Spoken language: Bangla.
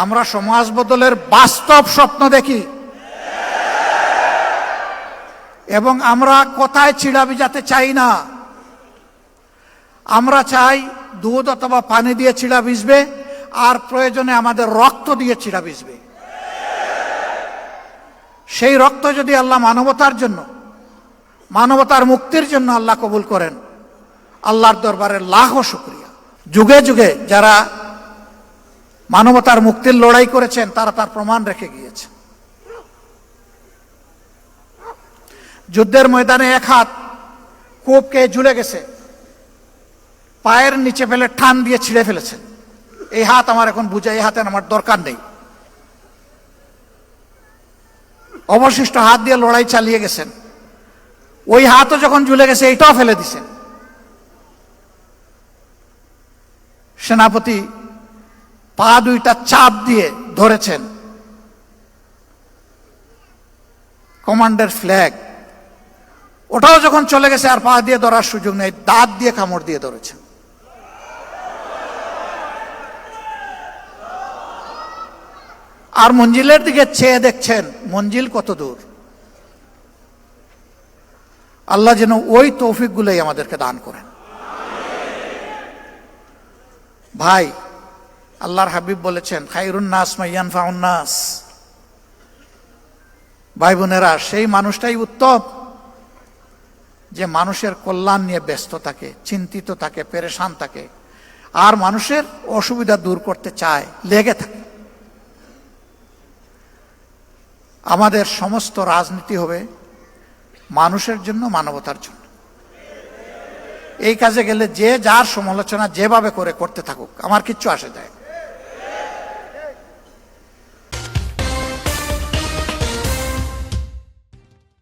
আমরা সমাজ বদলের বাস্তব স্বপ্ন দেখি এবং আমরা কথায় ছিড়া ভিজাতে চাই না। আমরা চাই দুধ অথবা পানি দিয়ে ছিড়া ভিজবে, আর প্রয়োজনে আমাদের রক্ত দিয়ে ছিড়া ভিজবে। সেই রক্ত যদি আল্লাহ মানবতার জন্য, মানবতার মুক্তির জন্য আল্লাহ কবুল করেন, আল্লাহর দরবারে লাখো শুকরিয়া। যুগে যুগে যারা মানবতার মুক্তির লড়াই করেছেন তারা তার প্রমাণ রেখে গিয়েছে। যুদ্ধের ময়দানে এক হাত কোপকে ঝুলে গেছে, পায়ের নিচে ফেলে টান দিয়ে ছিঁড়ে ফেলেছেন। এই হাত আমার এখন বুঝে, এই হাতের আমার দরকার নেই। অবশিষ্ট হাত দিয়ে লড়াই চালিয়ে গেছেন। ওই হাতও যখন ঝুলে গেছে এইটাও ফেলে দিছেন। সেনাপতি পা দুইটা চাপ দিয়ে ধরেছেন, কমান্ডের ফ্ল্যাগ, ওটাও যখন চলে গেছে আর পা দিয়ে ধরার সুযোগ নেই, দাঁত দিয়ে কামড় দিয়ে ধরেছেন। আর মঞ্জিলের দিকে চেয়ে দেখছেন মঞ্জিল কত দূর। আল্লাহ যেন ওই তৌফিকগুলোই আমাদেরকে দান করেন। ভাই, আল্লাহর হাবিব বলেছেন খায়রুন নাস মান ইয়ানফাউন নাস। ভাই বোনেরা, সেই মানুষটাই উত্তম যে মানুষের কল্যাণ নিয়ে ব্যস্ত থাকে, চিন্তিত থাকে, পেরেশান থাকে, আর মানুষের অসুবিধা দূর করতে চায়, লেগে থাকে। আমাদের সমস্ত রাজনীতি হবে মানুষের জন্য, মানবতার জন্য। এই কাজে গেলে যে যার সমালোচনা যেভাবে করে করতে থাকুক, আমার কিচ্ছু আসে যায় না।